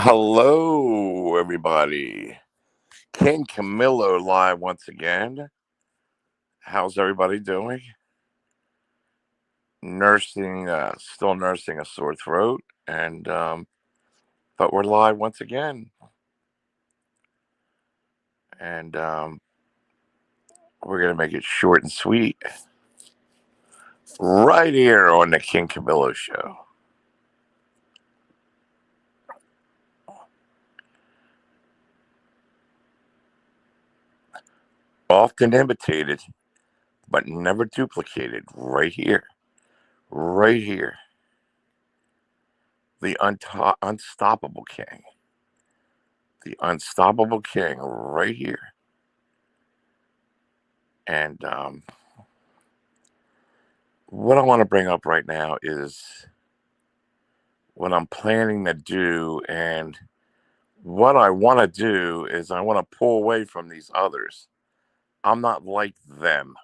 Hello, everybody. King Camillo live once again. How's everybody doing? Still nursing a sore throat, and but we're live once again, and we're gonna make it short and sweet, right here on the King Camillo Show. Often imitated, but never duplicated. Right here, the unstoppable king, the unstoppable king, right here. And what I want to bring up right now is what I'm planning to do. And what I want to do is I want to pull away from these others. I'm not like them,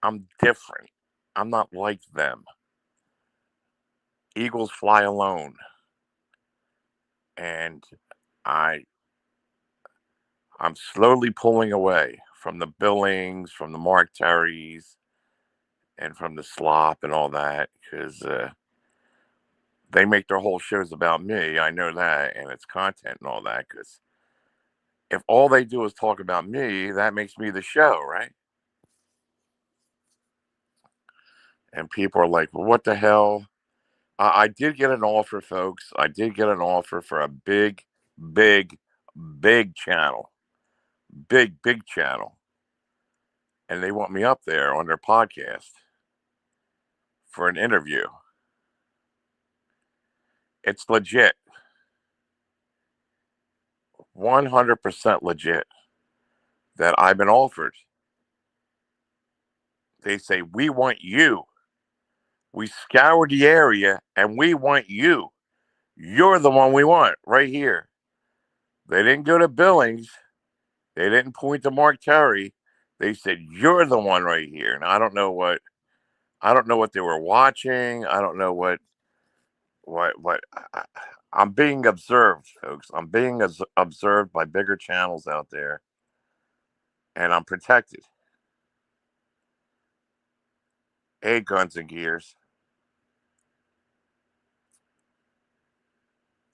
I'm different. I'm not like them. Eagles fly alone. And I, I'm slowly pulling away from the Billings, from the Mark Terrys, and from the slop and all that because they make their whole shows about me. I know that, and it's content and all that because if all they do is talk about me, that makes me the show, right? And people are like, well, what the hell? I did get an offer, folks. I did get an offer for a big, big channel. Big channel. And they want me up there on their podcast for an interview. It's legit. 100% legit that I've been offered. They say, we want you. We scoured the area and we want you. You're the one we want right here. They didn't go to Billings. They didn't point to Mark Terry. They said, you're the one right here. And I don't know what they were watching. I don't know what I'm being observed, folks. I'm being observed by bigger channels out there, and I'm protected. Hey, guns and gears.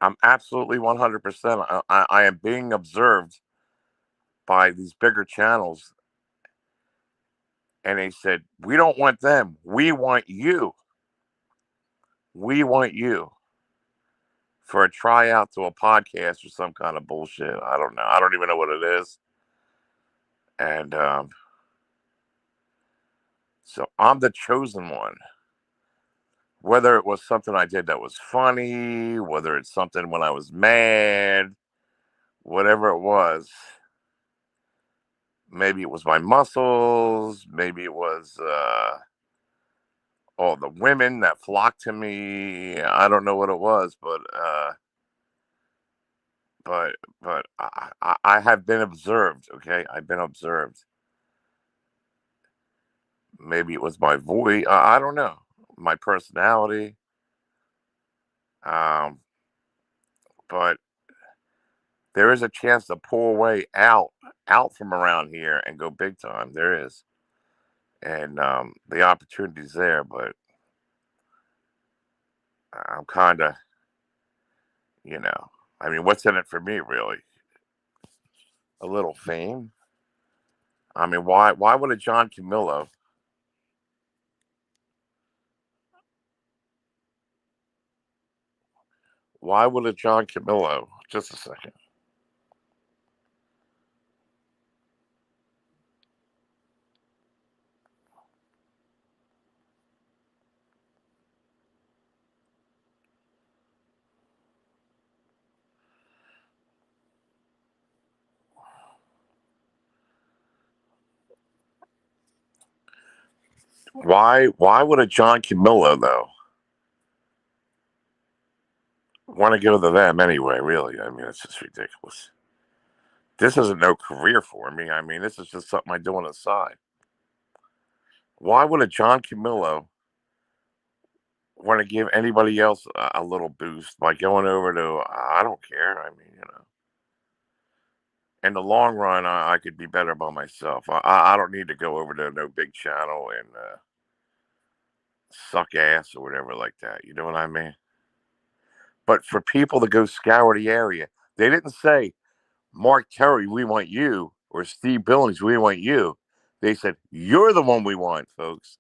I'm absolutely 100%. I am being observed by these bigger channels, and they said, we don't want them. We want you. We want you for a tryout to a podcast or some kind of bullshit. I don't know. I don't even know what it is. And so I'm the chosen one. Whether it was something I did that was funny, whether it's something when I was mad, whatever it was, maybe it was my muscles, maybe it was all the women that flocked to me. I don't know what it was, but I have been observed. Okay, I've been observed. Maybe it was my voice. I don't know. My personality. Um, but there is a chance to pull away out from around here and go big time. There is, and the opportunity's there. But I'm kind of, you know, I mean, what's in it for me, really? A little fame. I mean, why would a John Camillo? Why would a John Camillo? Just a second. Why would a John Camillo though want to go to them anyway? Really, I mean, it's just ridiculous. This isn't no career for me. I mean, this is just something I do on the side. Why would a John Camillo want to give anybody else a little boost by going over to, I don't care. I mean, in the long run, I could be better by myself. I don't need to go over to no big channel and suck ass or whatever like that. You know what I mean? But for people to go scour the area, they didn't say, Mark Terry, we want you, or Steve Billings, we want you. They said, you're the one we want, folks.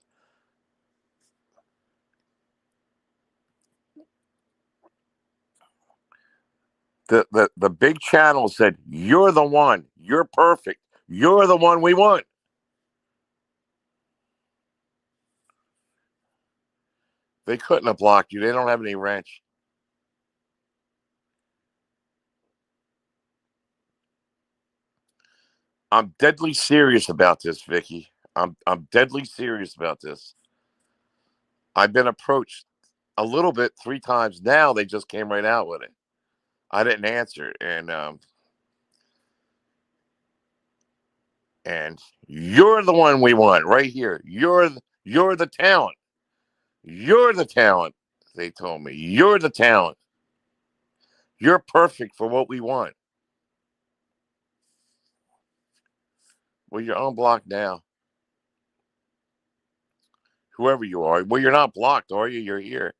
The big channel said, you're the one. You're perfect. You're the one we want. They couldn't have blocked you. They don't have any wrench. I'm deadly serious about this, Vicky. I'm deadly serious about this. I've been approached a little bit 3 times now. They just came right out with it. I didn't answer, and you're the one we want right here. You're the talent. You're the talent. They told me you're the talent. You're perfect for what we want. Well, you're unblocked now. Whoever you are. Well, you're not blocked, are you? You're here.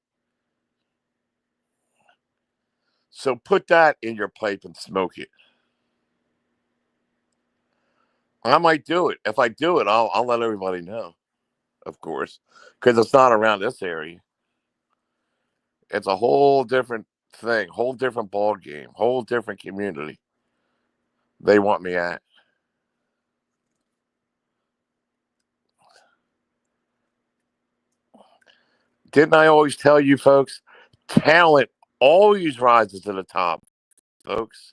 So put that in your pipe and smoke it. I might do it. If I do it, I'll let everybody know, of course, because it's not around this area. It's a whole different thing, whole different ball game, whole different community. They want me at. Didn't I always tell you, folks? Talent always rises to the top, folks.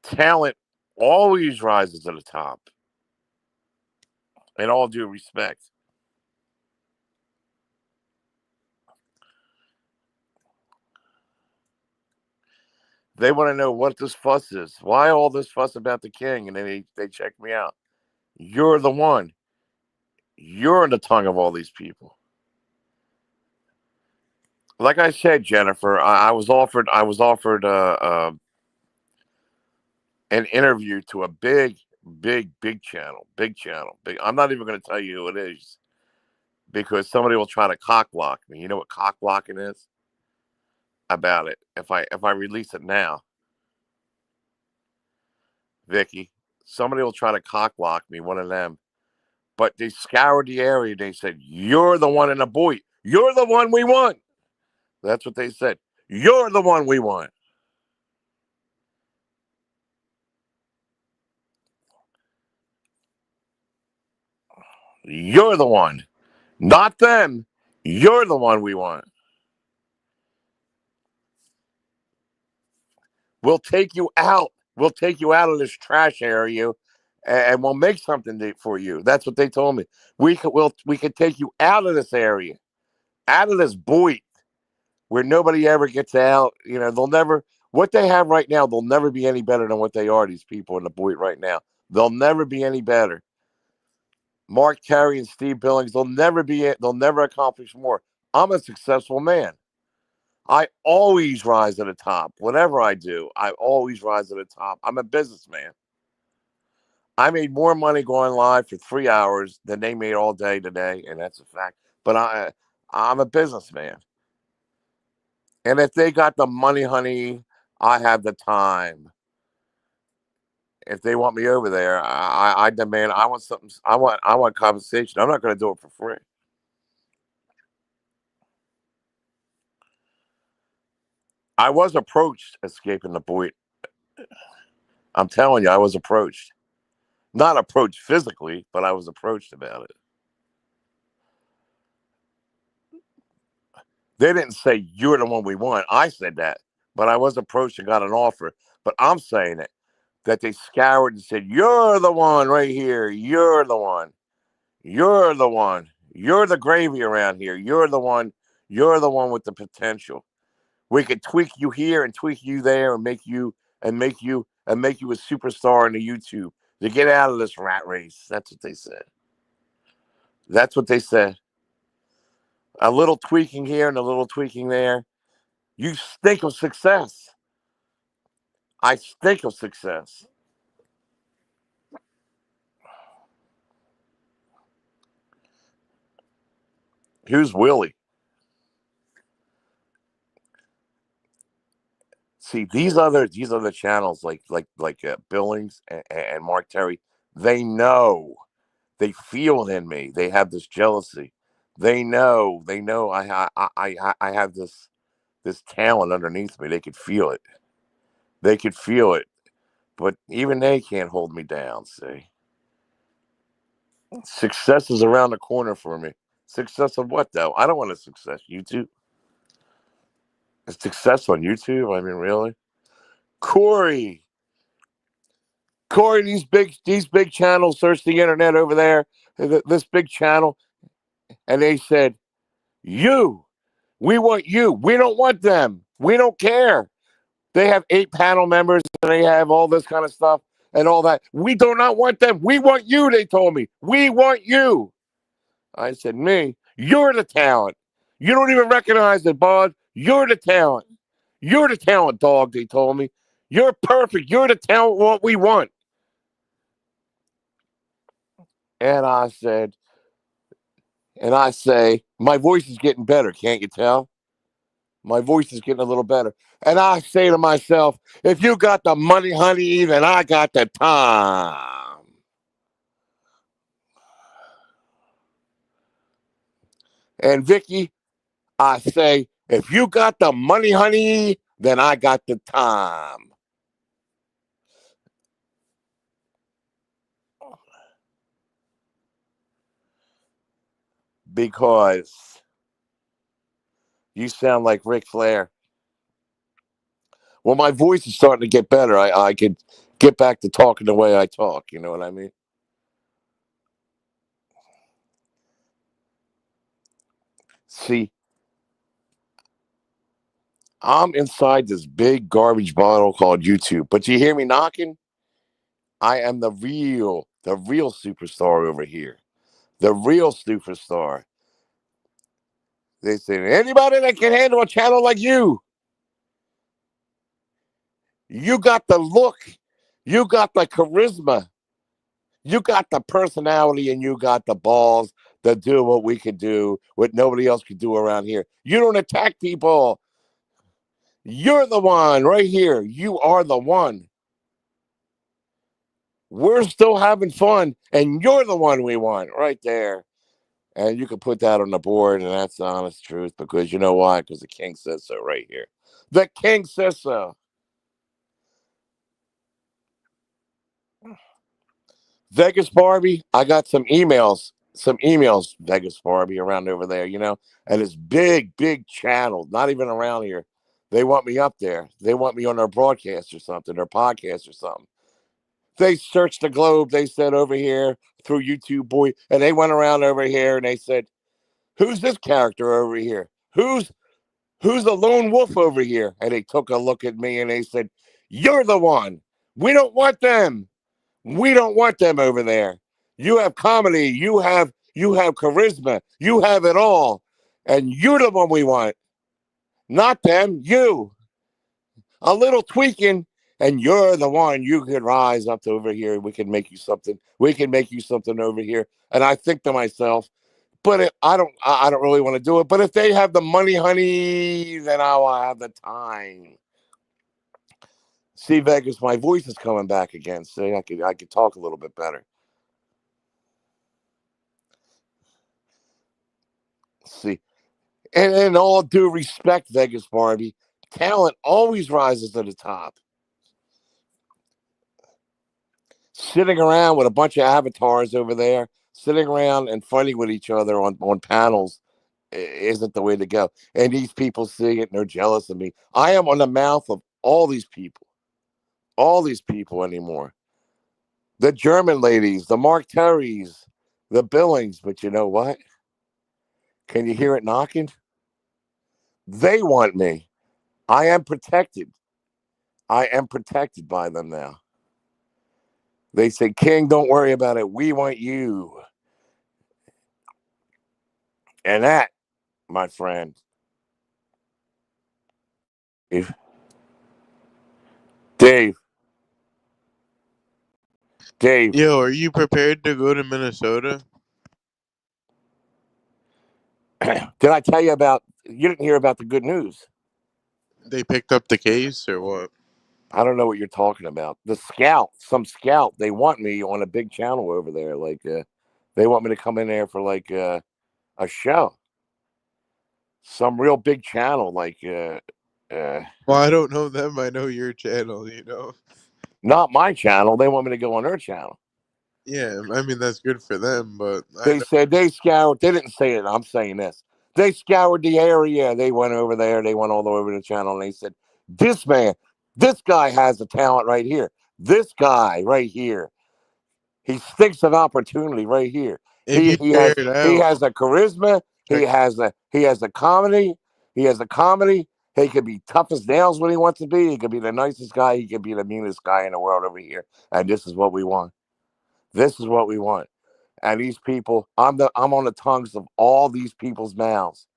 Talent always rises to the top. In all due respect. They want to know what this fuss is. Why all this fuss about the king? And then they check me out. You're the one. You're in the tongue of all these people. Like I said, Jennifer, I was offered an interview to a big channel, big channel. Big. I'm not even going to tell you who it is because somebody will try to cock block me. You know what cock blocking is? About it. If I release it now, Vicky, somebody will try to cock block me. One of them. But they scoured the area. They said, "You're the one in the boy. You're the one we want." That's what they said. You're the one we want. You're the one. Not them. You're the one we want. We'll take you out. We'll take you out of this trash area, and we'll make something for you. That's what they told me. We could take you out of this area, out of this void where nobody ever gets out. They'll never. What they have right now, they'll never be any better than what they are. These people in the void right now, they'll never be any better. Mark Terry and Steve Billings, they'll never be. They'll never accomplish more. I'm a successful man. I always rise to the top. Whatever I do, I always rise to the top. I'm a businessman. I made more money going live for 3 hours than they made all day today, and that's a fact. But I'm a businessman. And if they got the money, honey, I have the time. If they want me over there, I demand. I want something. I want compensation. I'm not going to do it for free. I was approached escaping the void. I'm telling you, I was approached. Not approached physically, but I was approached about it. They didn't say you're the one we want. I said that, but I was approached and got an offer. But I'm saying it that they scoured and said, "You're the one right here. You're the one. You're the one. You're the gravy around here. You're the one. You're the one with the potential. We could tweak you here and tweak you there and make you a superstar in the YouTube to get out of this rat race." That's what they said. That's what they said. A little tweaking here and a little tweaking there. You stink of success. I stink of success. Who's Willie? See, these other channels like Billings and Mark Terry, they know, they feel it in me. They have this jealousy. They know I have this talent underneath me. They could feel it. They could feel it. But even they can't hold me down. See, success is around the corner for me. Success of what though? I don't want a success. YouTube. A success on YouTube. I mean, really, Corey. Corey, these big channels search the internet over there, this big channel, and they said, "You, we want you. We don't want them. We don't care." They have 8 panel members, and they have all this kind of stuff and all that. We do not want them. We want you. They told me, "We want you." I said, "Me, you're the talent. You don't even recognize it, bud. You're the talent. You're the talent, dog." They told me, "You're perfect. You're the talent. What we want." And I said, and I say, my voice is getting better. Can't you tell? My voice is getting a little better. And I say to myself, if you got the money, honey, then I got the time. And Vicky, I say, if you got the money, honey, then I got the time. Because you sound like Ric Flair. Well, my voice is starting to get better. I could get back to talking the way I talk. You know what I mean? See, I'm inside this big garbage bottle called YouTube. But you hear me knocking? I am the real superstar over here. The real superstar. They say, anybody that can handle a channel like you got the look, you got the charisma, you got the personality, and you got the balls to do what we can do, what nobody else can do around here. You don't attack people. You're the one right here. You are the one. We're still having fun, and you're the one we want right there. And you can put that on the board, and that's the honest truth, because you know why? Because the king says so right here. The king says so. Vegas Barbie, I got some emails, Vegas Barbie, around over there, and it's big channel, not even around here. They want me up there. They want me on their broadcast or something, their podcast or something. They searched the globe, they said over here through YouTube, boy, and they went around over here and they said, who's this character over here? Who's the lone wolf over here? And they took a look at me and they said, you're the one. We don't want them. We don't want them over there. You have comedy. You have charisma. You have it all. And you're the one we want. Not them. You. A little tweaking. And you're the one. You could rise up to over here. We can make you something. We can make you something over here. And I think to myself, I don't really want to do it. But if they have the money, honey, then I'll have the time. See, Vegas, my voice is coming back again. See, I could talk a little bit better. See, and in all due respect, Vegas Barbie, talent always rises to the top. Sitting around with a bunch of avatars over there, sitting around and fighting with each other on panels isn't the way to go. And these people see it and they're jealous of me. I am on the mouth of all these people anymore. The German ladies, the Mark Terrys, the Billings. But you know what? Can you hear it knocking? They want me. I am protected. I am protected by them now. They say, King, don't worry about it. We want you. And that my friend. Dave, Dave, Dave. Yo, are you prepared to go to Minnesota? Did I tell you about? You didn't hear about the good news. They picked up the case or what? I don't know what you're talking about. The scout, some scout, they want me on a big channel over there. They want me to come in there for a show, some real big channel. Uh, Well, I don't know them. I know your channel. You know. not my channel. They want me to go on their channel. Yeah, I mean that's good for them, but I They know. said they scoured. They didn't say it. I'm saying this. They scoured the area. They went over there. They went all the way over to the channel, and they said, "This man, this guy has a talent right here. This guy right here. He stinks of opportunity right here. If you figure it He out, has a charisma. check. He has a comedy. He has a comedy. He could be tough as nails when he wants to be. He could be the nicest guy. He could be the meanest guy in the world over here. And this is what we want. This is what we want. And these people, I'm on the tongues of all these people's mouths.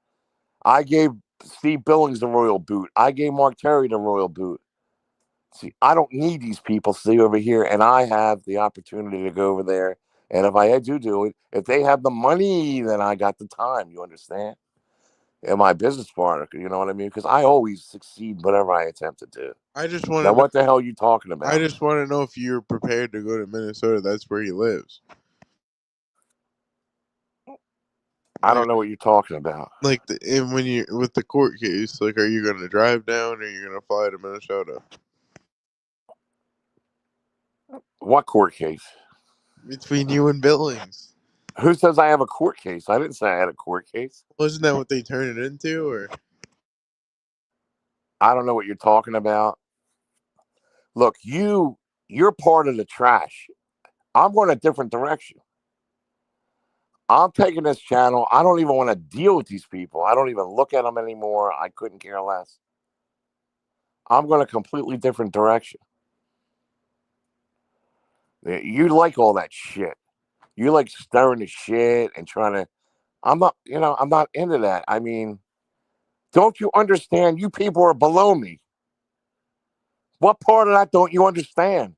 I gave Steve Billings the royal boot. I gave Mark Terry the royal boot. See, I don't need these people to see over here, and I have the opportunity to go over there. And if I do it, if they have the money, then I got the time. You understand? And my business partner, you know what I mean? Because I always succeed whatever I attempt to do. I just want Now, to know. what the hell are you talking I about? just want to know if you're prepared to go to Minnesota. That's where he lives. I Like, don't know what you're talking about. and when you with the court case, like, are you gonna drive down or are you gonna fly to Minnesota? What court case? Between you and Billings, Who says I have a court case? I didn't say I had a court case. wasn't that what they turned it into? Or I don't know what you're talking about. Look, you're part of the trash. I'm going a different direction. I'm taking this channel. I don't even want to deal with these people. I don't even look at them anymore. I couldn't care less. I'm going a completely different direction. You like all that shit. You like stirring the shit and trying to. I'm not into that. I mean, don't you understand? You people are below me. What part of that don't you understand?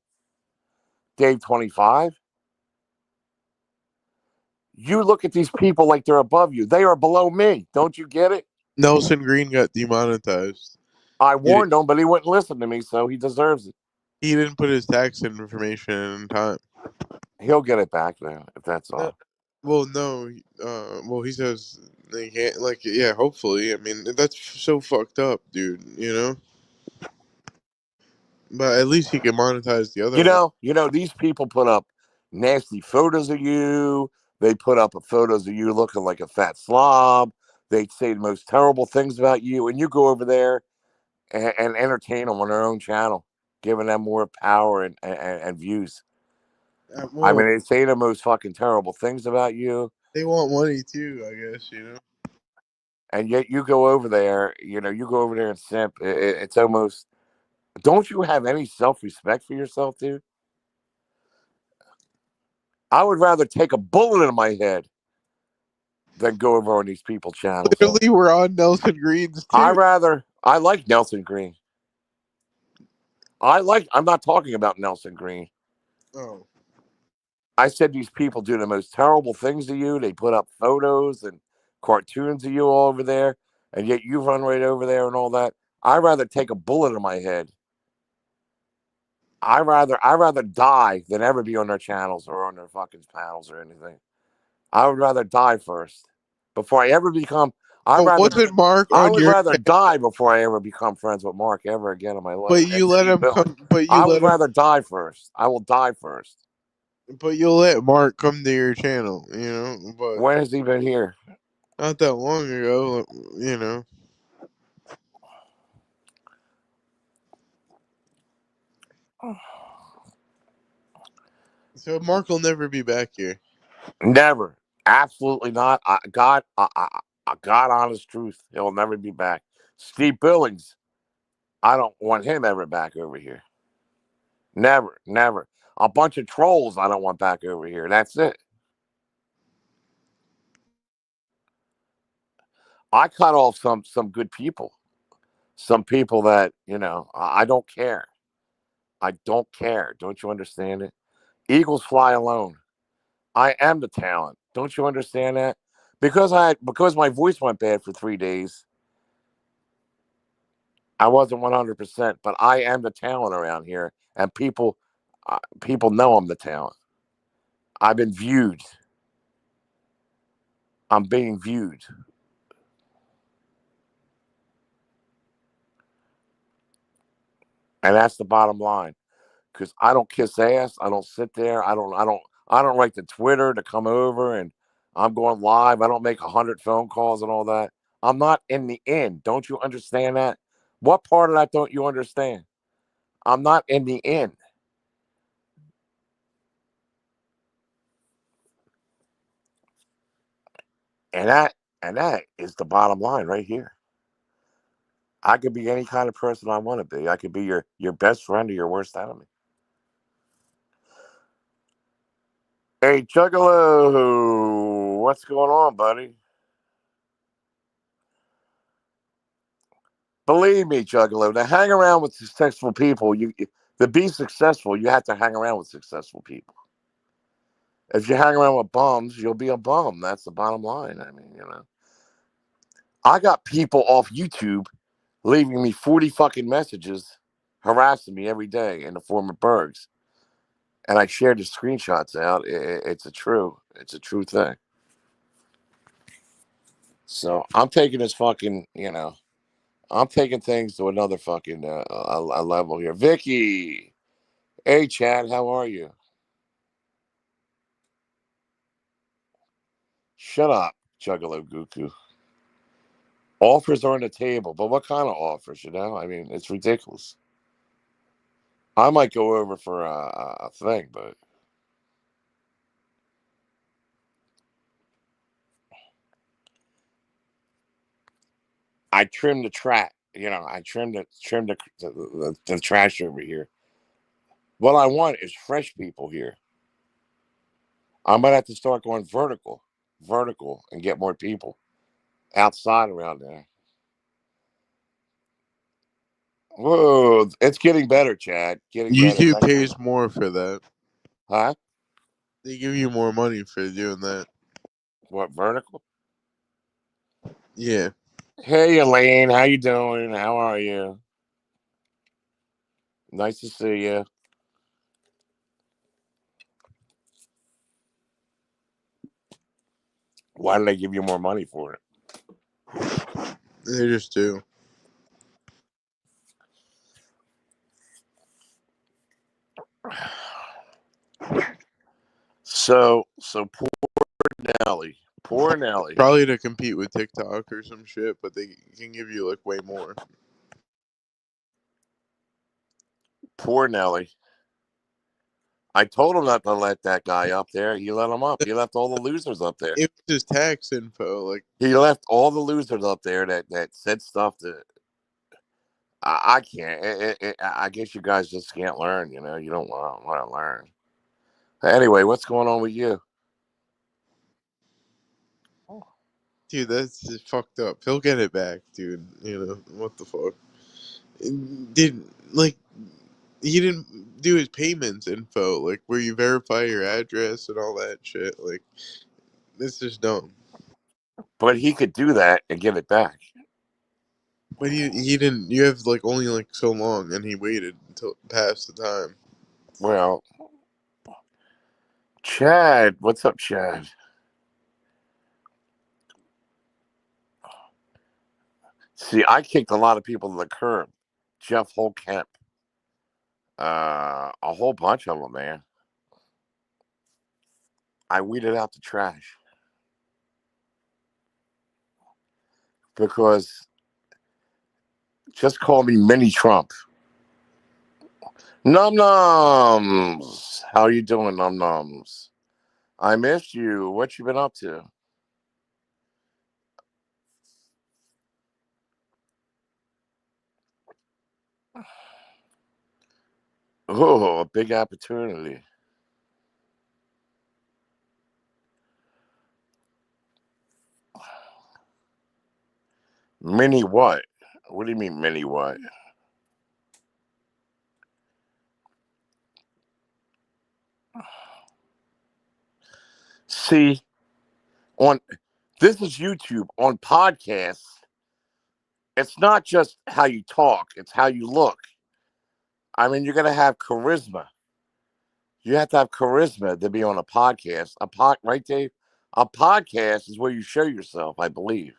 Dave 25. You look at these people like they're above you. They are below me. Don't you get it? Nelson Green got demonetized. I He, warned him, but he wouldn't listen to me, so he deserves it. he didn't put his tax information in time. He'll get it back now, if that's No, all. well, no. Well, he says they can't. Like, yeah, hopefully. I mean, that's so fucked up, dude. You know. But at least he can monetize the other one. These people put up nasty photos of you. They put up photos of you looking like a fat slob. They say the most terrible things about you, and you go over there and entertain them on their own channel, giving them more power and views. I Well, mean, they say the most fucking terrible things about you, they want money too, I guess. You know. and yet you go over there. You go over there and simp. It's almost. Don't you have any self respect for yourself, dude? I would rather take a bullet in my head than go over on these people channels. Literally, we're on Nelson Green's too. I like Nelson Green. I'm not talking about Nelson Green. Oh, I said these people do the most terrible things to you. They put up photos and cartoons of you all over there, and yet you run right over there and all that. I'd rather take a bullet in my head. I rather die than ever be on their channels or on their fucking panels or anything. I would rather die first before I ever become. I but rather wasn't Mark I on would your? rather die before I ever become friends with Mark ever again in my life. But you And let Steve him Billings. come. But you I would let him. rather die first. I will die first. But you'll let Mark come to your channel. You know. But When has he been here? not that long ago. You know. So Mark will never be back here. Never. Absolutely not. God, honest truth. He'll never be back. Steve Billings. I don't want him ever back over here. Never, never. A bunch of trolls I don't want back over here. That's it. I cut off some good people, some people that I don't care. I don't care. Don't you understand it? Eagles fly alone. I am the talent. Don't you understand that? Because my voice went bad for 3 days. I wasn't 100%, but I am the talent around here, and people know I'm the talent. I've been viewed. I'm being viewed, and that's the bottom line. Because I don't kiss ass. I don't sit there. I don't write to Twitter to come over and I'm going live. I don't make 100 phone calls and all that. I'm not in the end. Don't you understand that? What part of that don't you understand? I'm not in the end, and that is the bottom line right here. I could be any kind of person I want to be. I could be your best friend or your worst enemy. Hey, Juggalo, what's going on, buddy? Believe me, Juggalo, to hang around with successful people, to be successful, you have to hang around with successful people. If you hang around with bums, you'll be a bum. That's the bottom line. I mean, I got people off YouTube leaving me 40 fucking messages harassing me every day in the form of bergs. And I shared the screenshots out. It's a true thing. So I'm taking this fucking, I'm taking things to another fucking a level here. Vicky, hey Chad, how are you? Shut up, Juggalo Guku. Offers are on the table, but what kind of offers? I mean, it's ridiculous. I might go over for a thing, but I trimmed the track. I trimmed the trash over here. What I want is fresh people here. I might have to start going vertical, and get more people outside around there. Whoa, it's getting better, Chad. Getting better. YouTube Thank you. pays more for that. Huh? They give you more money for doing that. What vertical? Yeah. Hey, Elaine, how you doing? How are you? Nice to see you. Why did they give you more money for it? They just do. So poor Nelly, Probably to compete with TikTok or some shit, but they can give you like way more. poor Nelly. I told him not to let that guy up there. He let him up. He left all the losers up there. It was just tax info. Like, He left all the losers up there that said stuff that I can't. I guess you guys just can't learn. You don't want to learn. Anyway, what's going on with you? dude, that's just fucked up. He'll get it back, dude. What the fuck? Did like he didn't do his payments info, like where you verify your address and all that shit. Like, this is dumb. But he could do that and get it back. But he didn't. You have like only like so long, and he waited until past the time. Well, Chad, what's up, Chad? See, I kicked a lot of people to the curb. Jeff Holkemp, a whole bunch of them, man. I weeded out the trash because just call me Mini Trump. Num nums, how you doing, num nums? I missed you. What you been up to? Oh, a big opportunity. Mini what? What do you mean mini what? See, on this is YouTube. On podcasts, it's not just how you talk, it's how you look. I mean, you're gonna have charisma. You have to have charisma to be on a podcast. Right, Dave? A podcast is where you show yourself, I believe.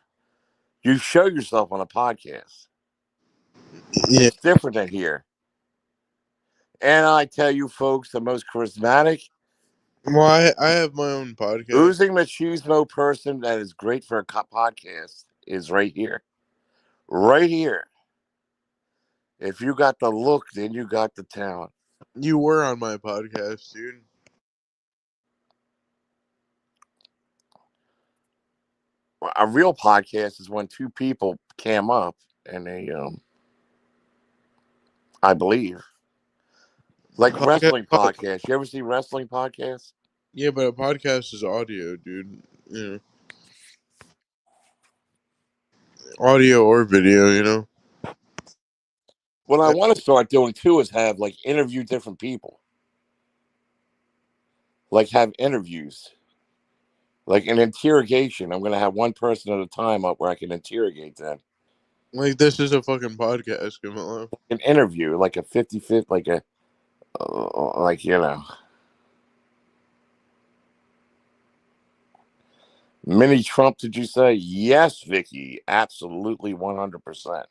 You show yourself on a podcast. Yeah. It's different than here. And I tell you, folks, the most charismatic, Well, I have my own podcast. oozing machismo person that is great for a podcast is right here. Right here. If you got the look, then you got the talent. You were on my podcast, dude. A real podcast is when two people cam up and they, I believe, like wrestling podcasts. You ever see wrestling podcasts? Yeah, but a podcast is audio, dude. You know, audio or video. You know. What I want to start doing too is have like interview different people, like have interviews, like an interrogation. I'm going to have one person at a time up where I can interrogate them. Like this is a fucking podcast, Camilla. An interview, like a 50-50, like a, like, mini Trump, did you say? Yes, Vicky. Absolutely 100%.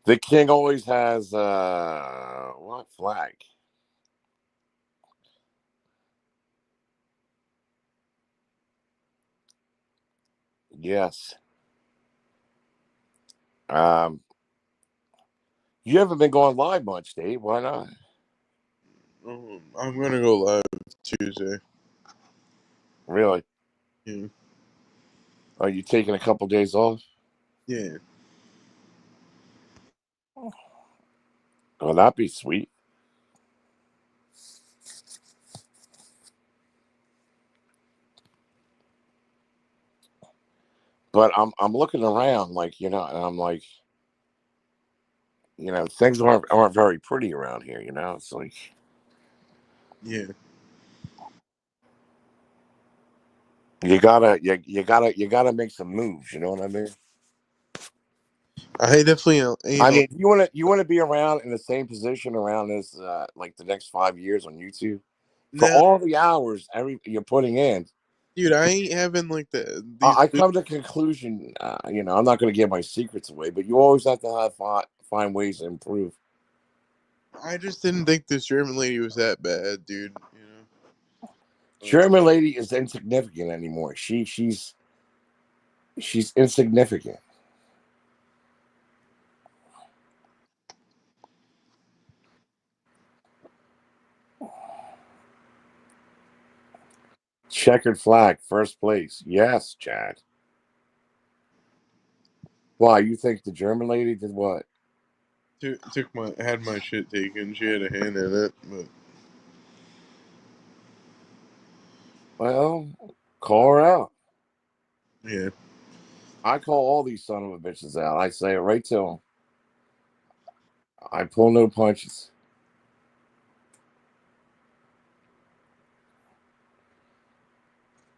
The king always has what flag? Yes. Um you haven't been going live much, Dave. Why not? I'm gonna go live Tuesday. Really? Yeah. Are you taking a couple days off? Yeah. Oh, that'd be sweet. But I'm looking around like, and I'm like, things aren't very pretty around here, It's like Yeah. you gotta make some moves, you know what I mean? I definitely, I mean, you wanna be around in the same position around this like the next 5 years on YouTube for nah, all the hours you're putting in. dude, I ain't having like these. I come to the conclusion, I'm not going to give my secrets away, but you always have to find ways to improve. I just didn't think this German lady was that bad, dude. You know. German lady is insignificant anymore. She's insignificant. Checkered flag, first place. Yes, Chad. Why, you think the German lady did what? Had my shit taken. She had a hand in it, but Well, call her out. yeah. I call all these son of a bitches out. I say it right to them. I pull no punches.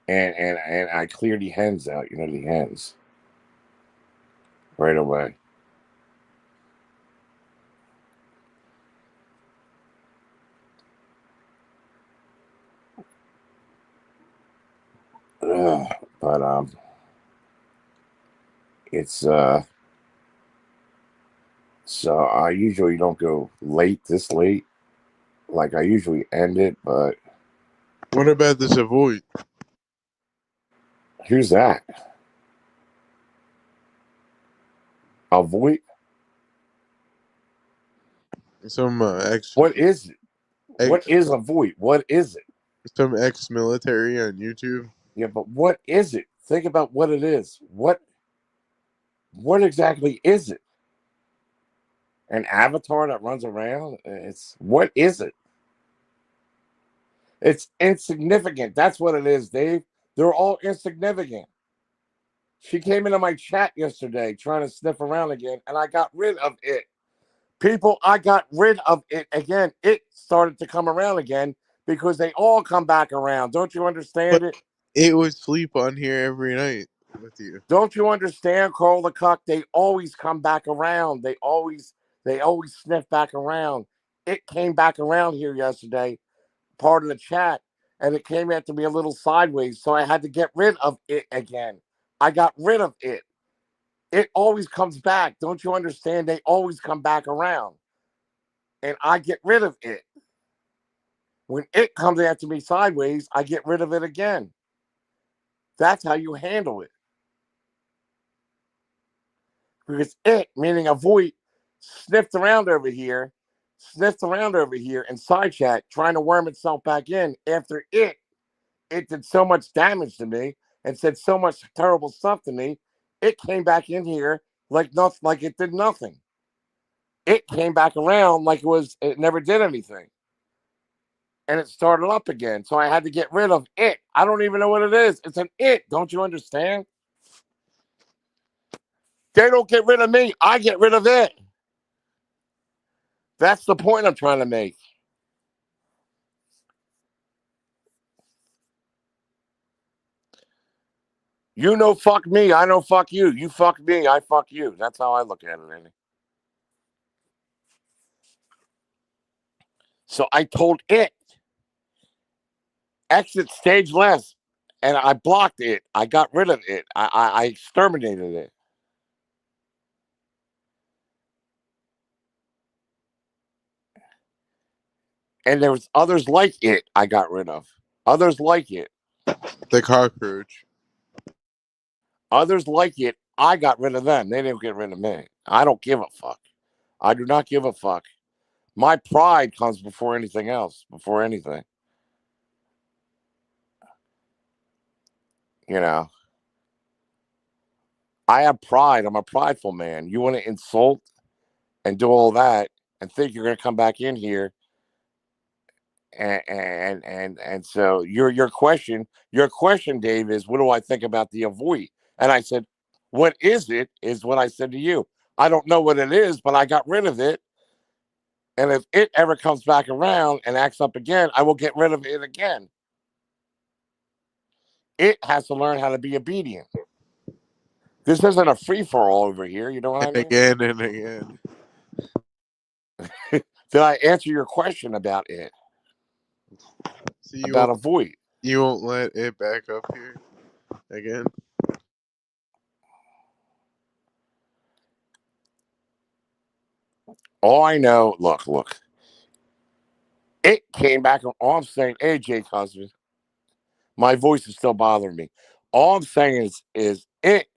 And I clear the hens out, the hens right away. But it's so I usually don't go this late. Like I usually end it, but What about this avoid? who's that? Avoid? Some What is it? What ex is avoid? What is it? some ex-military on YouTube. Yeah, but what is it? Think about what it is. What exactly is it? An avatar that runs around? It's what is it? It's insignificant. That's what it is, Dave. They're all insignificant. She came into my chat yesterday trying to sniff around again, and I got rid of it. People, I got rid of it again. It started to come around again because they all come back around. Don't you But understand it? it would sleep on here every night with you. Don't you understand, Carl the Cuck? They always come back around. They always sniff back around. It came back around here yesterday, part of the chat, and it came at to me a little sideways, so I had to get rid of it again. I got rid of it. It always comes back. Don't you understand? They always come back around. And I get rid of it. When it comes after me sideways, I get rid of it again. That's how you handle it. Because it, meaning a void, sniffed around over here in side chat, trying to worm itself back in after it did so much damage to me and said so much terrible stuff to me. It came back in here like nothing, like it did nothing. It came back around like it never did anything. And it started up again. So I had to get rid of it. I don't even know what it is. It's an it. Don't you understand? They don't get rid of me. I get rid of it. That's the point I'm trying to make. You know, fuck me. I know, fuck you. You fuck me. I fuck you. That's how I look at it, Andy. So I told it, exit stage less. And I blocked it. I got rid of it. I exterminated it. And there was others like it I got rid of. Others like it. The cockroach. Others like it. I got rid of them. They didn't get rid of me. I don't give a fuck. I do not give a fuck. My pride comes before anything else, before anything. You know, I have pride. I'm a prideful man. You want to insult and do all that and think you're going to come back in here and so your question, Dave, is what do I think about the avoid? And I said, what is it? Is what I said to you. I don't know what it is, but I got rid of it. And if it ever comes back around and acts up again, I will get rid of it again. It has to learn how to be obedient. This isn't a free for all over here. You know what And I mean? again and again. Did I answer your question about it? So About avoid? you won't let it back up here again? All I know, look. It came back. All I'm saying, hey, Jake husband, my voice is still bothering me. All I'm saying is it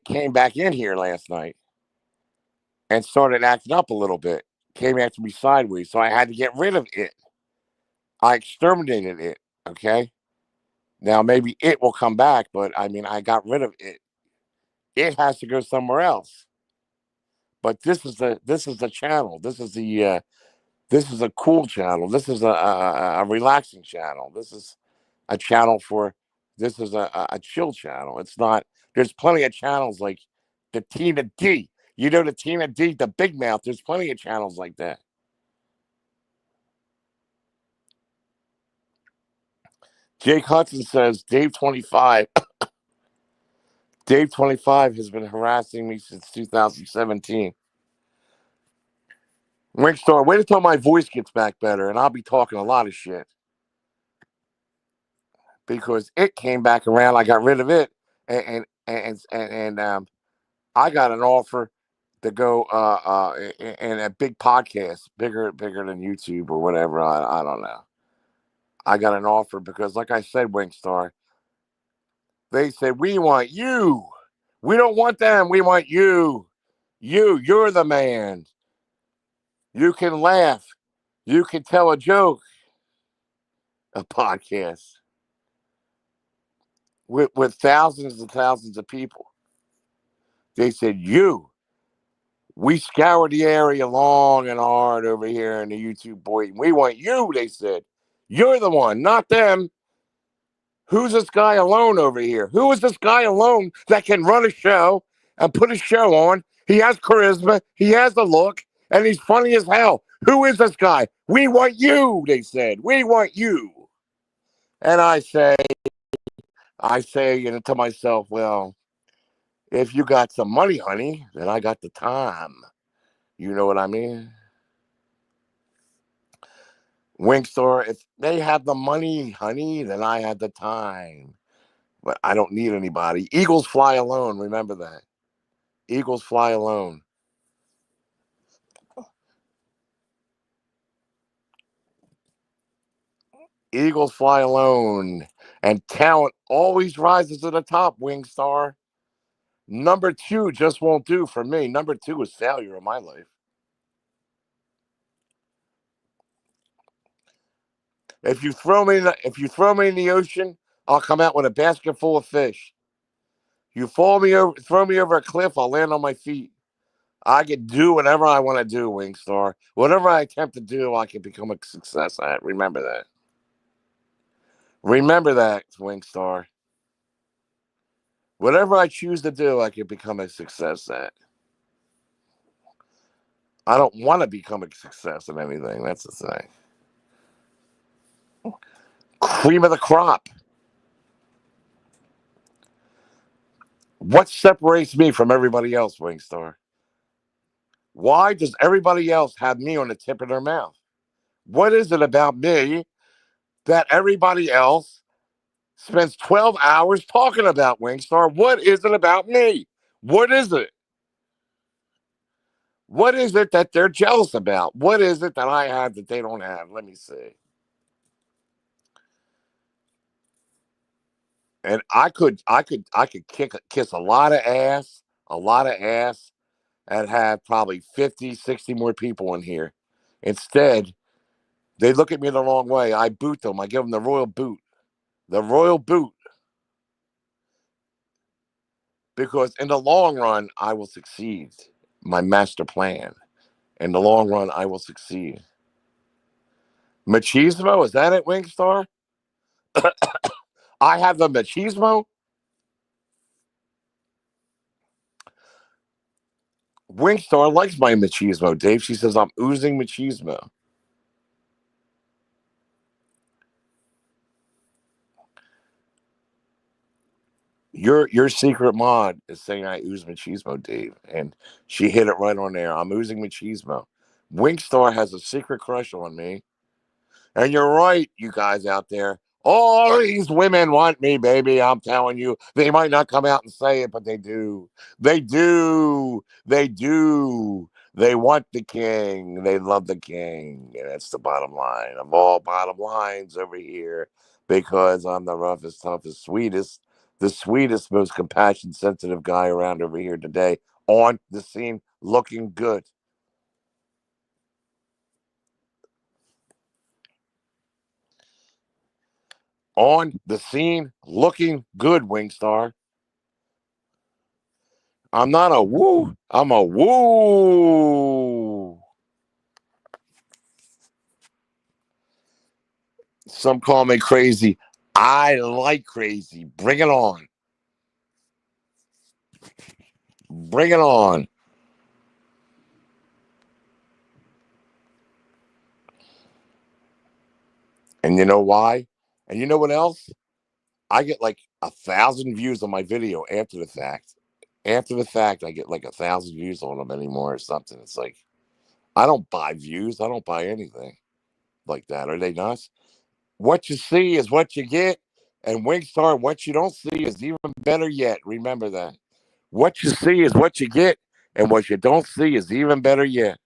came back in here last night and started acting up a little bit. Came after me sideways, so I had to get rid of it. I exterminated it. Okay. Now maybe it will come back, but I mean I got rid of it. It has to go somewhere else. But this is the channel. This is a cool channel. This is a relaxing channel. This is a channel for this is a chill channel. It's not. There's plenty of channels like the Tina D. You know the Tina D, the Big Mouth. There's plenty of channels like that. Jake Hudson says Dave 25. Dave 25 has been harassing me since 2017. Ringstar, wait until my voice gets back better, and I'll be talking a lot of shit because it came back around. I got rid of it, and I got an offer to go in a big podcast, bigger than YouTube or whatever. I don't know. I got an offer because, like I said, Wingstar, they said we want you. We don't want them. We want you. You're the man. You can laugh. You can tell a joke. A podcast with thousands and thousands of people. They said you. We scoured the area long and hard over here in the YouTube boy. We want you, they said. You're the one, not them. Who's this guy alone over here? Who is this guy alone that can run a show and put a show on? He has charisma, he has the look, and he's funny as hell. Who is this guy? We want you, they said. We want you. And I say, to myself, well, if you got some money, honey, then I got the time. You know what I mean? Wink store, if they have the money, honey, then I have the time. But I don't need anybody. Eagles fly alone. Remember that. Eagles fly alone. Eagles fly alone. And talent always rises to the top, Wing Star. Number two just won't do for me. Number two is failure in my life. If you throw me in the ocean, I'll come out with a basket full of fish. Throw me over a cliff, I'll land on my feet. I can do whatever I want to do, Wing Star. Whatever I attempt to do, I can become a success at. Remember that. Remember that, Wing Star. Whatever I choose to do, I can become a success at. I don't want to become a success at anything. That's the thing. Cream of the crop. What separates me from everybody else, Wing Star? Why does everybody else have me on the tip of their mouth? What is it about me that everybody else spends 12 hours talking about, Wingstar? What is it about me? What is it? What is it that they're jealous about? What is it that I have that they don't have? Let me see. And I could kiss a lot of ass, and have probably 50, 60 more people in here. Instead, they look at me the wrong way. I boot them. I give them the royal boot. The royal boot. Because in the long run, I will succeed. My master plan. In the long run, I will succeed. Machismo, is that it, Wingstar? I have the machismo. Wingstar likes my machismo, Dave. She says I'm oozing machismo. Your secret mod is saying I ooze machismo, Dave, and she hit it right on there. I'm oozing machismo. Wingstar has a secret crush on me. And you're right, you guys out there. All these women want me, baby. I'm telling you. They might not come out and say it, but they do. They do. They do. They want the king. They love the king. And that's the bottom line of all bottom lines over here, because I'm the roughest, toughest, sweetest, most compassionate, sensitive guy around over here today, on the scene, looking good. On the scene, looking good, Wingstar. I'm not a woo. I'm a woo. Some call me crazy. I like crazy. Bring it on. Bring it on. And you know why? And you know what else? I get like 1,000 views on my video after the fact. After the fact, I get like 1,000 views on them anymore or something. It's like, I don't buy views. I don't buy anything like that. Are they nuts? What you see is what you get. And Wingstar, what you don't see is even better yet. Remember that. What you see is what you get. And what you don't see is even better yet.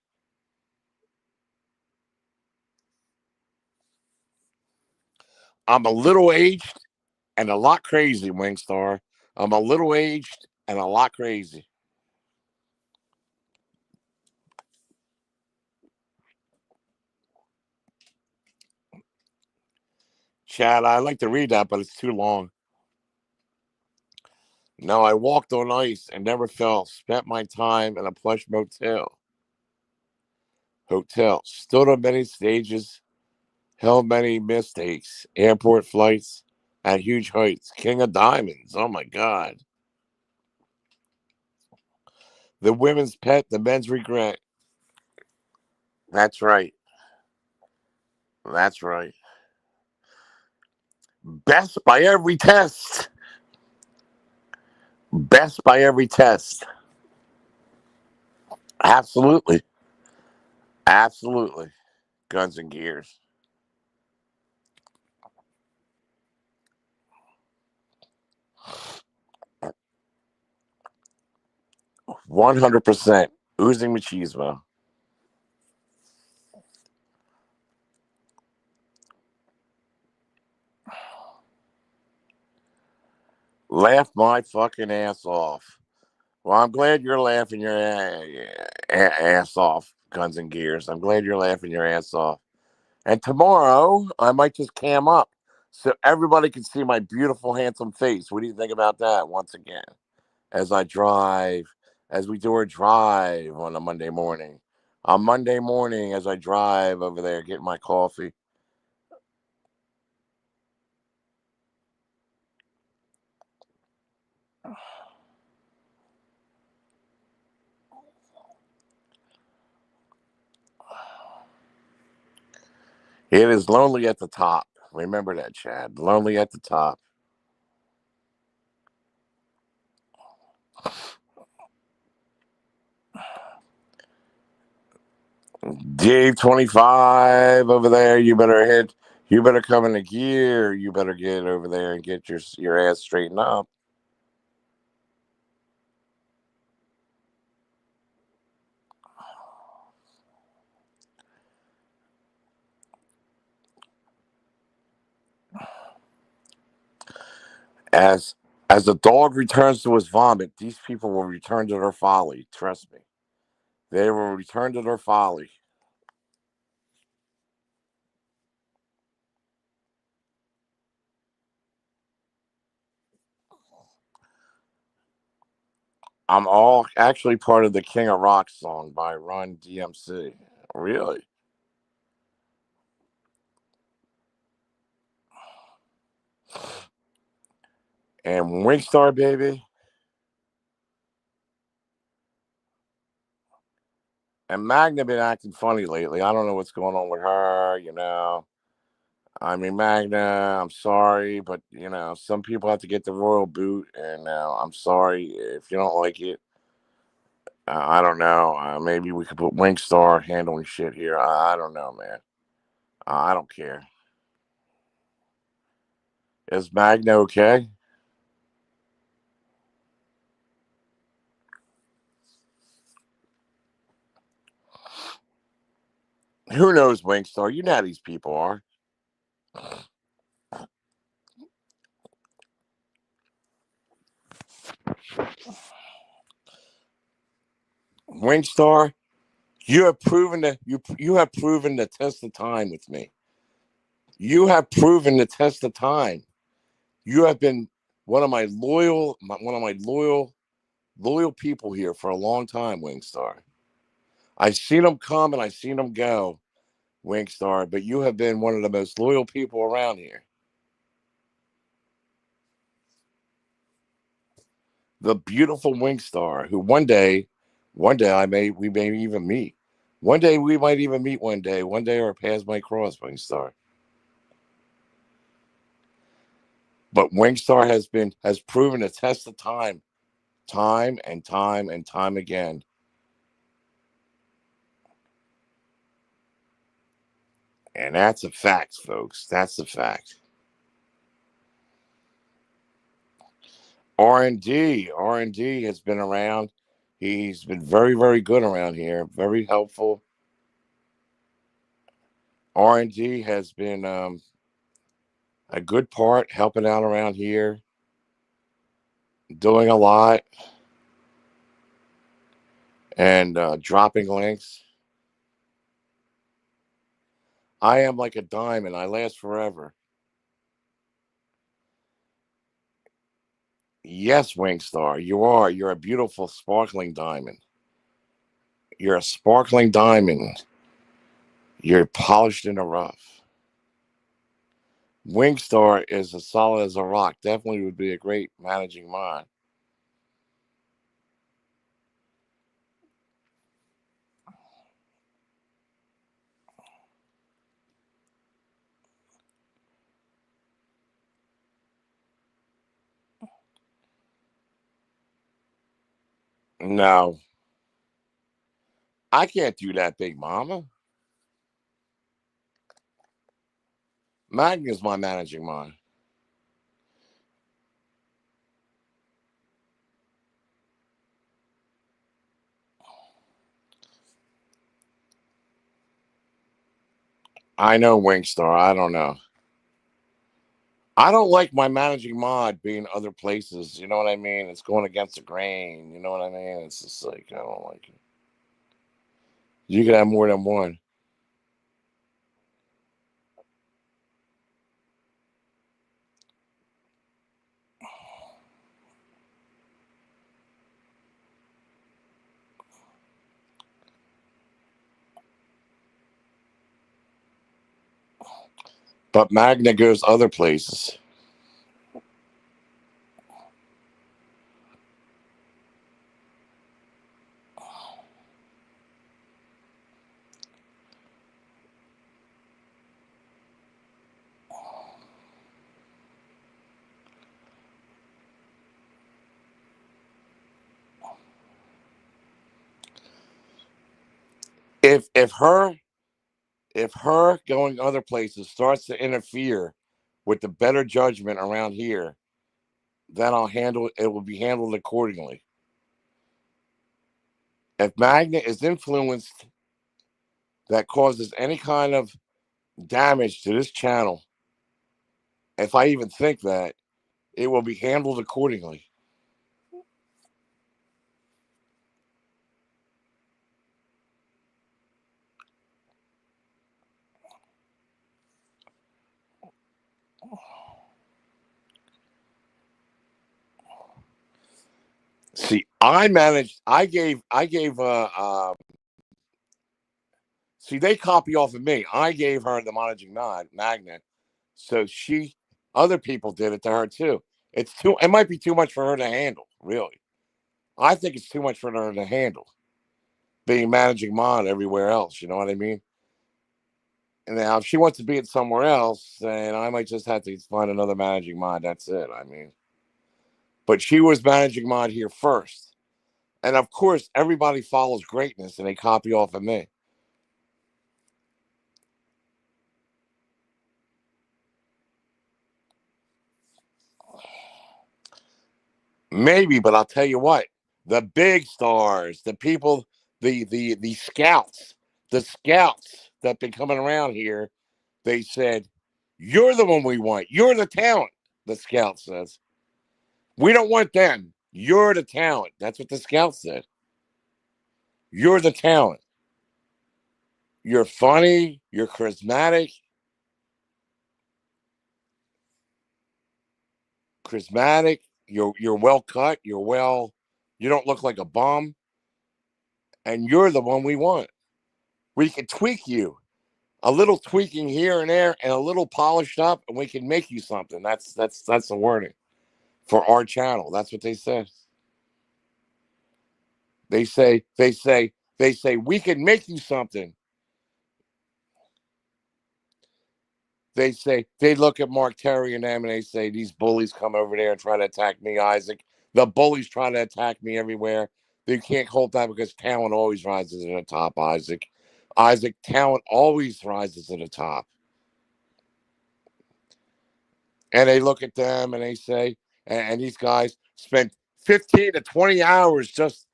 I'm a little aged and a lot crazy, Wingstar. I'm a little aged and a lot crazy. Chad, I like to read that, but it's too long. No, I walked on ice and never fell. Spent my time in a plush hotel. Stood on many stages, held many mistakes, airport flights, at huge heights. King of diamonds. Oh my God. The women's pet, the men's regret. That's right. That's right. Best by every test. Best by every test. Absolutely. Absolutely. Guns and gears. 100%. Oozing machismo. Laugh my fucking ass off. Well, I'm glad you're laughing your ass off, Guns and Gears. I'm glad you're laughing your ass off. And tomorrow, I might just cam up so everybody can see my beautiful, handsome face. What do you think about that once again? As I drive, as we do our drive on a Monday morning. On Monday morning, as I drive over there, getting my coffee. It is lonely at the top. Remember that, Chad. Lonely at the top. Dave 25 over there, you better hit. You better come into gear. You better get over there and get your ass straightened up. As as the dog returns to his vomit, these people will return to their folly. Trust me, they will return to their folly. I'm all actually part of the King of Rock song by Run DMC. Really, and Winkstar baby, and Magna been acting funny lately. I don't know what's going on with her. I mean, Magna, I'm sorry, but some people have to get the royal boot, and I'm sorry if you don't like it. I don't know. Maybe we could put Winkstar handling shit here. I don't know, man. I don't care. Is Magna okay? Who knows, Winkstar? You know how these people are. Winkstar, you have proven the test of time with me. You have proven the test of time. You have been one of my loyal people here for a long time, Wingstar. I've seen them come and I've seen them go, Wingstar, but you have been one of the most loyal people around here. The beautiful Wingstar, who one day we may even meet. One day we might even meet one day. One day our paths might cross, Wingstar. But Wingstar has proven a test of time, time and time and time again. And that's a fact, folks. That's a fact. R&D has been around. He's been very, very good around here. Very helpful. R&D has been a good part helping out around here, doing a lot, and dropping links. I am like a diamond. I last forever. Yes, Wingstar, you are. You're a beautiful, sparkling diamond. You're a sparkling diamond. You're polished in the rough. Wingstar is as solid as a rock. Definitely would be a great managing mind. No, I can't do that, Big Mama. Magna's my managing mind. I know Wingstar. I don't know. I don't like my managing mod being other places. You know what I mean? It's going against the grain. You know what I mean? It's just like I don't like it. You can have more than one. But Magna goes other places. If if her if her going other places starts to interfere with the better judgment around here, then I'll handle it. Will be handled accordingly. If Magna is influenced that causes any kind of damage to this channel, if I even think that, it will be handled accordingly. See, I managed. I gave. See, they copy off of me. I gave her the managing magnet, so other people did it to her too. It's too. It might be too much for her to handle. Really, I think it's too much for her to handle. Being managing mod everywhere else, you know what I mean? And now, if she wants to be it somewhere else, then I might just have to find another managing mod. That's it. I mean, but she was managing mod here first. And of course, everybody follows greatness and they copy off of me. Maybe, but I'll tell you what, the big stars, the people, the scouts that been coming around here, they said, "You're the one we want. You're the talent." The scout says, "We don't want them. You're the talent." That's what the scout said. You're the talent. You're funny. You're charismatic. Charismatic. You're well cut. You're well. You don't look like a bum, and you're the one we want. We can tweak you a little tweaking here and there, and a little polished up, and we can make you something. That's the wording for our channel. That's what they said. They say we can make you something. They look at Mark Terry and them and they say these bullies come over there and try to attack me, Isaac. The bullies try to attack me everywhere. They can't hold that because talent always rises to the top, Isaac. Isaac, talent always rises to the top. And they look at them and they say, and these guys spent 15 to 20 hours just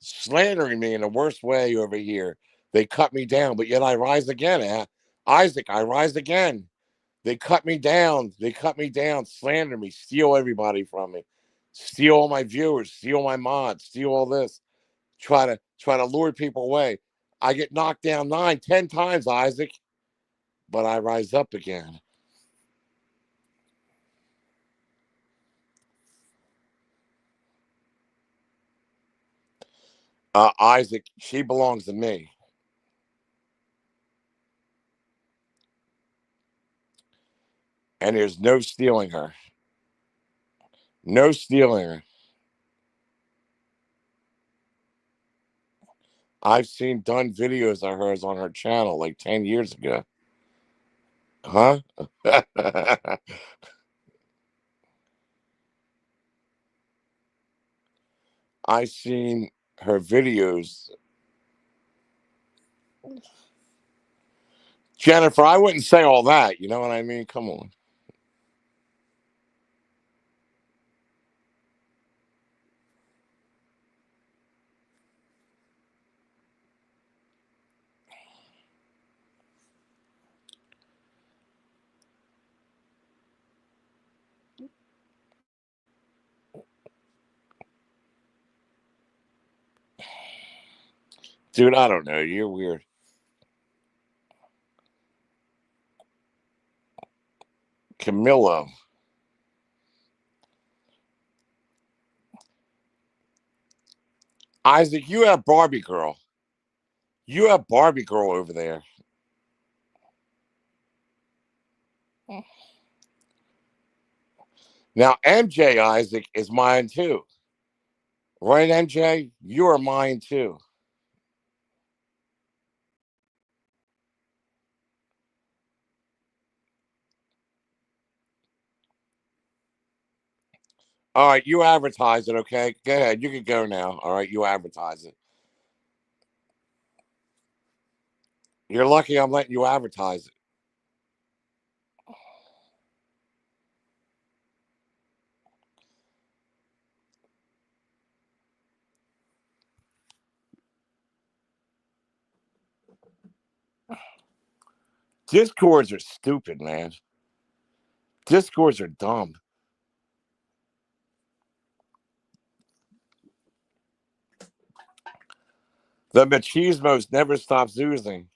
slandering me in the worst way over here. They cut me down, but yet I rise again. Isaac, I rise again. They cut me down. They cut me down, slander me, steal everybody from me, steal all my viewers, steal my mods, steal all this. Try to lure people away. I get knocked down 9, 10 times, Isaac, but I rise up again. Isaac, she belongs to me. and there's no stealing her. No stealing her. I've seen done videos of hers on her channel like 10 years ago. Huh? I've seen her videos. Jennifer, I wouldn't say all that. You know what I mean? Come on. Dude, I don't know. You're weird. Camillo. Isaac, you have Barbie Girl. You have Barbie Girl over there. Now, MJ Isaac is mine too. Right, MJ? You are mine too. All right, you advertise it, okay? Go ahead. You can go now. All right, you advertise it. You're lucky I'm letting you advertise it. Discords are stupid, man. Discords are dumb. The machismos never stops oozing.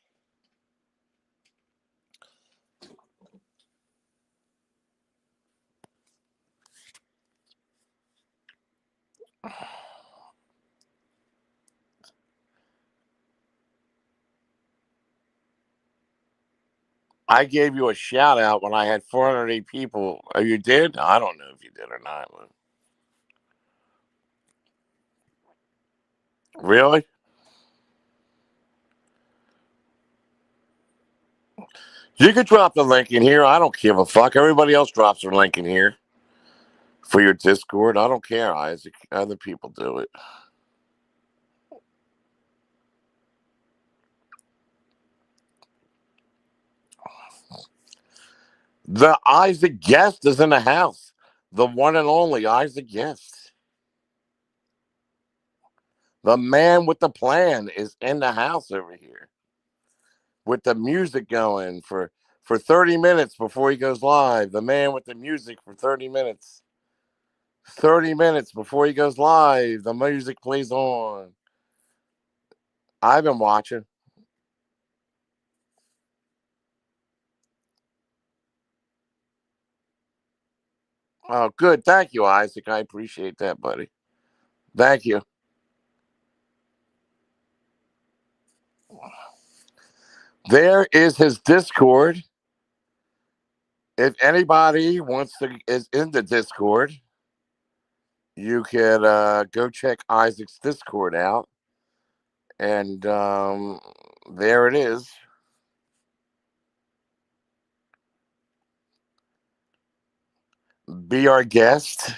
I gave you a shout out when I had 408 people. Oh, you did? I don't know if you did or not. Really? You could drop the link in here. I don't give a fuck. Everybody else drops their link in here for your Discord. I don't care, Isaac. Other people do it. The Isaac Guest is in the house. The one and only Isaac Guest. The man with the plan is in the house over here with the music going for 30 minutes before he goes live. The man with the music for 30 minutes. 30 minutes before he goes live, the music plays on. I've been watching. Oh, good. Thank you, Isaac. I appreciate that, buddy. Thank you. There is his Discord. If anybody wants to is in the Discord, you can go check Isaac's Discord out, and there it is. Be our guest,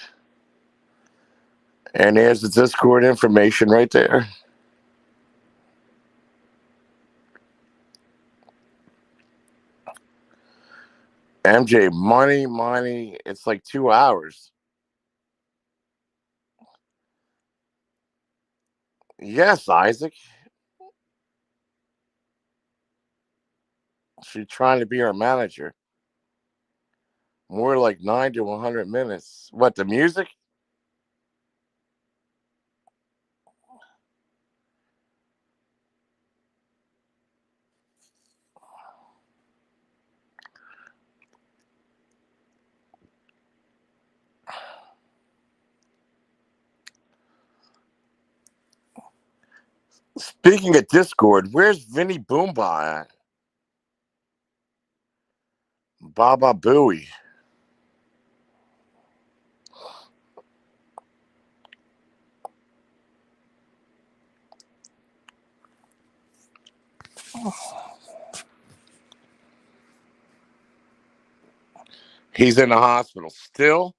and there's the Discord information right there. MJ, money. It's like 2 hours. Yes, Isaac. She's trying to be our manager. More like 90 to 100 minutes. What, the music? Speaking of Discord, where's Vinny Boomba at? Baba Booey. He's in the hospital still.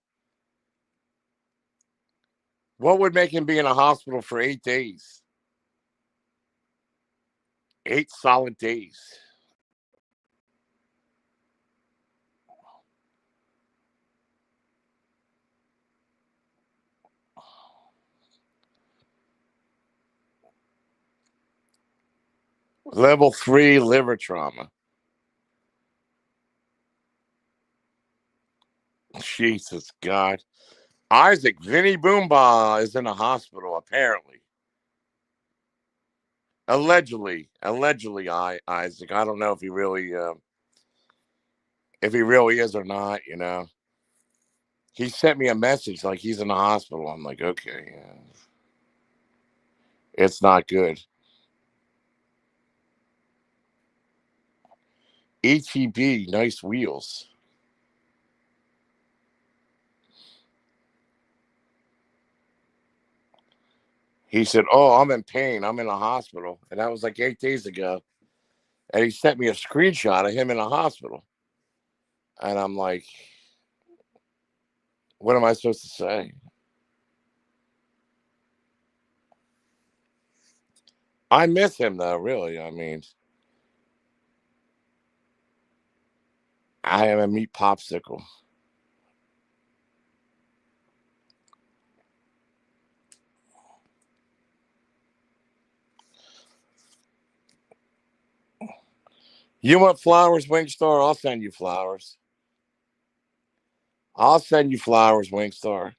What would make him be in a hospital for 8 days? 8 solid days. Level 3 liver trauma. Jesus God. Isaac, Vinny Boomba is in a hospital, apparently. Allegedly, Isaac. I don't know if he really is or not. He sent me a message like he's in the hospital. I'm like, okay, yeah. It's not good. ETB, nice wheels. He said, "Oh, I'm in pain. I'm in a hospital," and that was like 8 days ago. And he sent me a screenshot of him in a hospital, and I'm like, "What am I supposed to say?" I miss him though, really. I mean, I am a meat popsicle. You want flowers, Wingstar? I'll send you flowers. I'll send you flowers, Wingstar.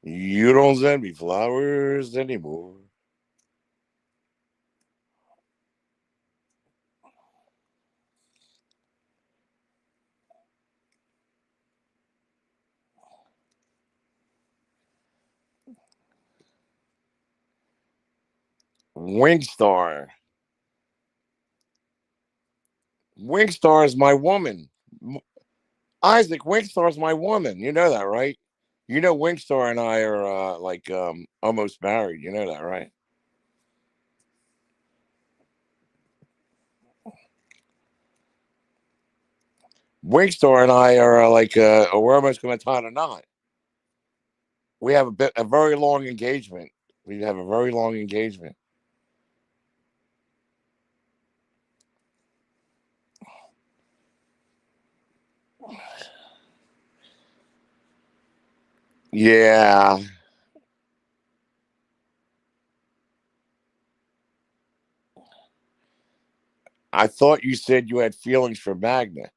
You don't send me flowers anymore. Wingstar. Wingstar is my woman. Isaac, Wingstar is my woman. You know that, right? You know Wingstar and I are almost married. You know that, right? Wingstar and I are we're almost going to tie a knot. We have a very long engagement. We have a very long engagement. Yeah, I thought you said you had feelings for Magna.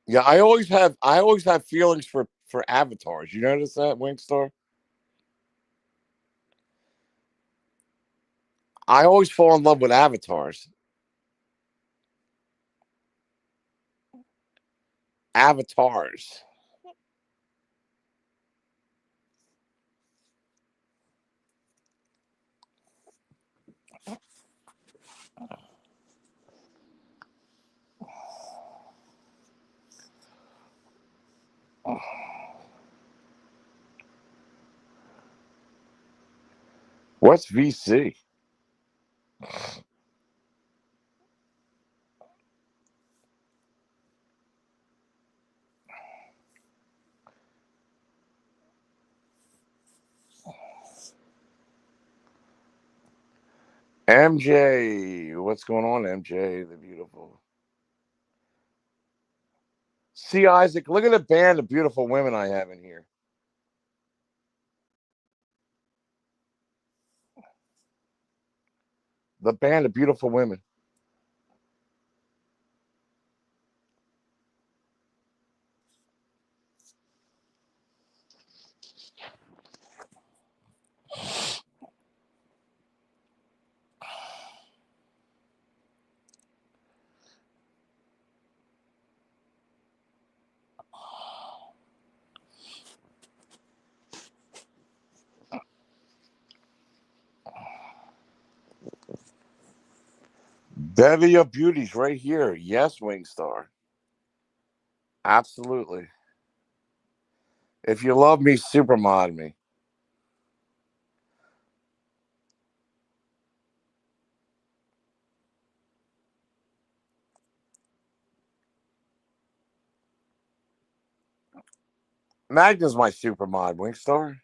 Yeah, I always have feelings for avatars. You notice that, Wingstar? I always fall in love with avatars. Avatars. What's VC? MJ. What's going on, MJ? The beautiful. See, Isaac, look at the band of beautiful women I have in here. The band of beautiful women. Bevy of beauties right here. Yes, Wingstar. Absolutely. If you love me, supermod me. Magna's my supermod, Winkstar.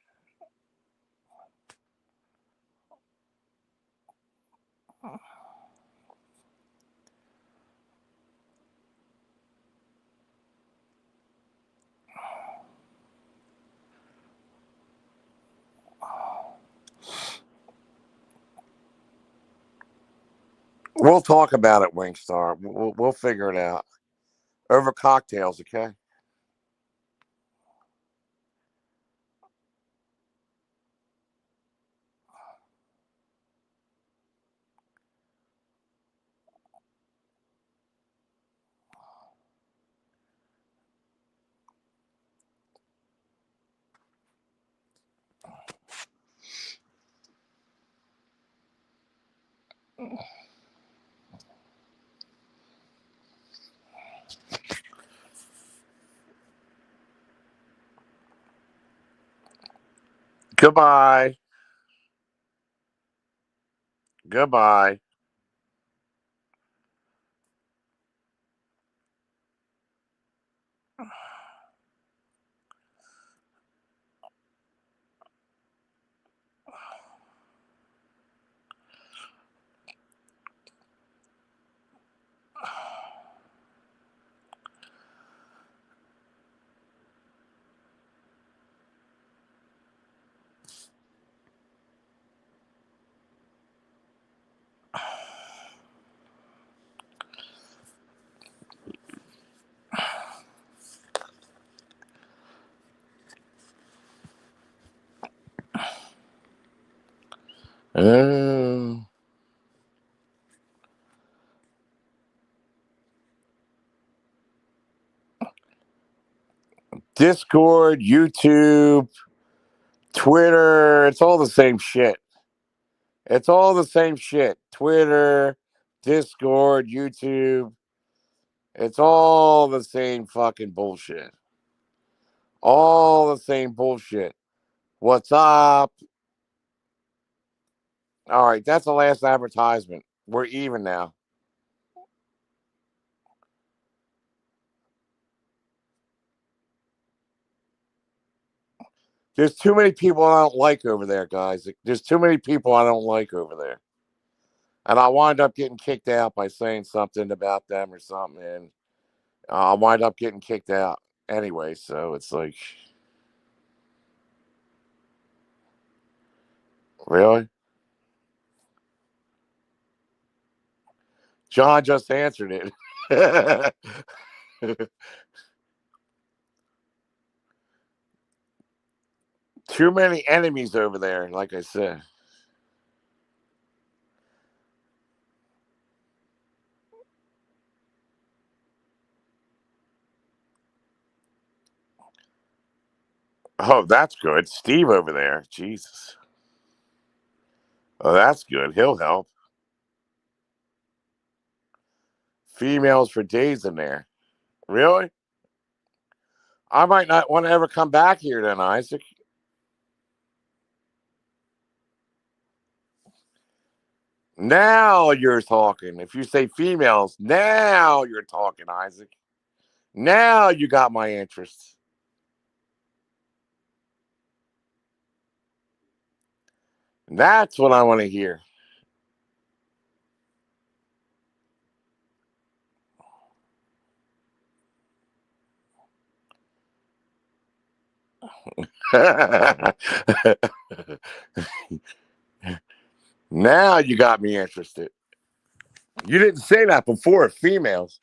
We'll talk about it, Winkstar. We'll figure it out over cocktails, okay? Goodbye. Goodbye. Uh, Discord, YouTube, Twitter. It's all the same shit. It's all the same shit. Twitter, Discord, YouTube. It's all the same fucking bullshit. All the same bullshit. What's up? All right, that's the last advertisement. We're even now. There's too many people I don't like over there, guys. There's too many people I don't like over there. And I wind up getting kicked out by saying something about them or something. And I wind up getting kicked out anyway. So it's like, really? John just answered it. Too many enemies over there, like I said. Oh, that's good. Steve over there. Jesus. Oh, that's good. He'll help. Females for days in there. Really? I might not want to ever come back here then, Isaac. Now you're talking. If you say females, now you're talking, Isaac. Now you got my interest. That's what I want to hear. Now you got me interested. You didn't say that before, females.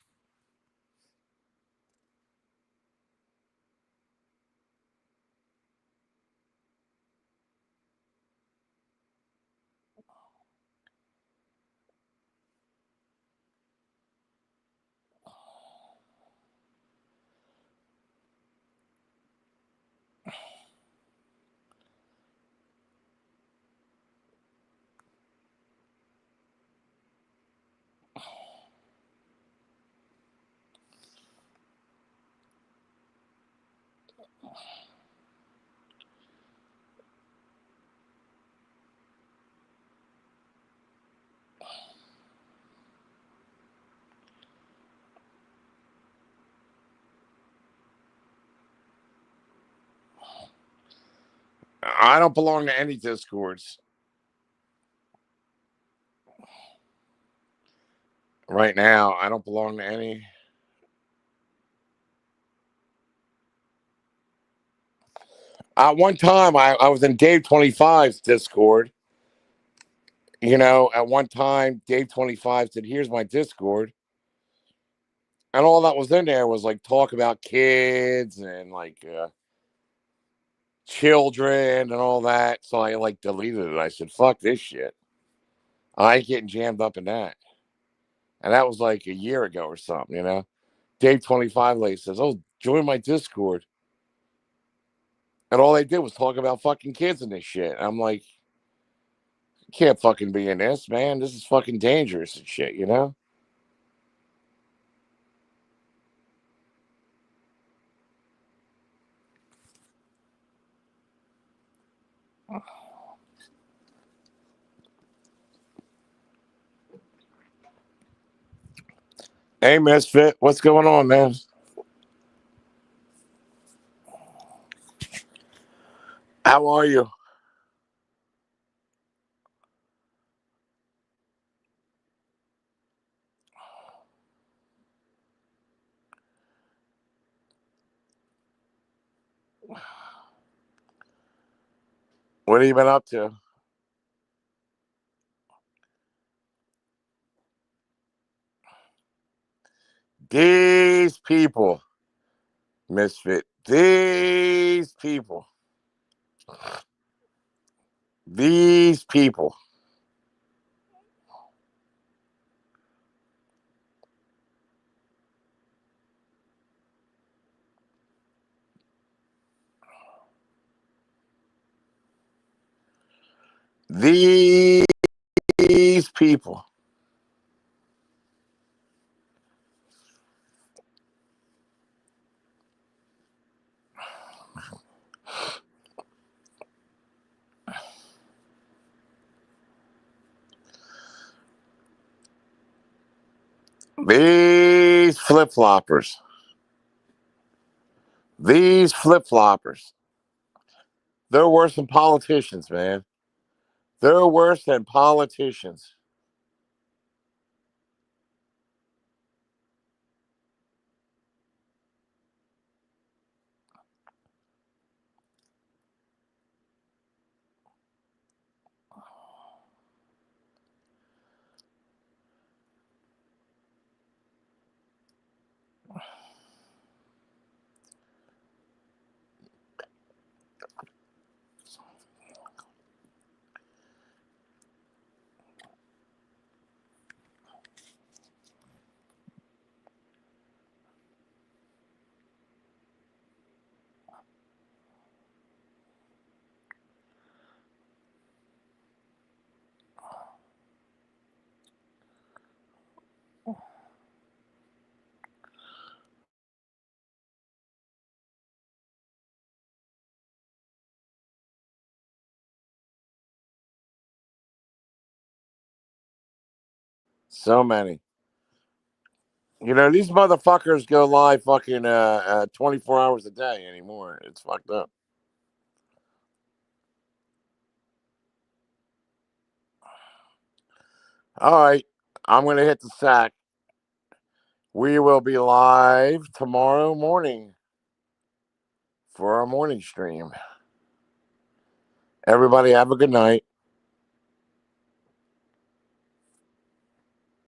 I don't belong to any discords right now. I don't belong to any. One time I was in Dave 25's Discord. At one time, Dave 25 said, "Here's my Discord." And all that was in there was like talk about kids and like children and all that. So I like deleted it. I said, "Fuck this shit. I ain't getting jammed up in that." And that was like a year ago or something. Dave 25 lady says, "Oh, join my Discord." And all they did was talk about fucking kids and this shit. And I'm like, you can't fucking be in this, man. This is fucking dangerous and shit. Hey, Misfit, what's going on, man? How are you? What have you been up to? These people, Misfit. These people. These people. These people. These flip floppers. These flip floppers. They're worse than politicians, man. They're worse than politicians. So many. These motherfuckers go live fucking 24 hours a day anymore. It's fucked up. All right. I'm going to hit the sack. We will be live tomorrow morning for our morning stream. Everybody have a good night.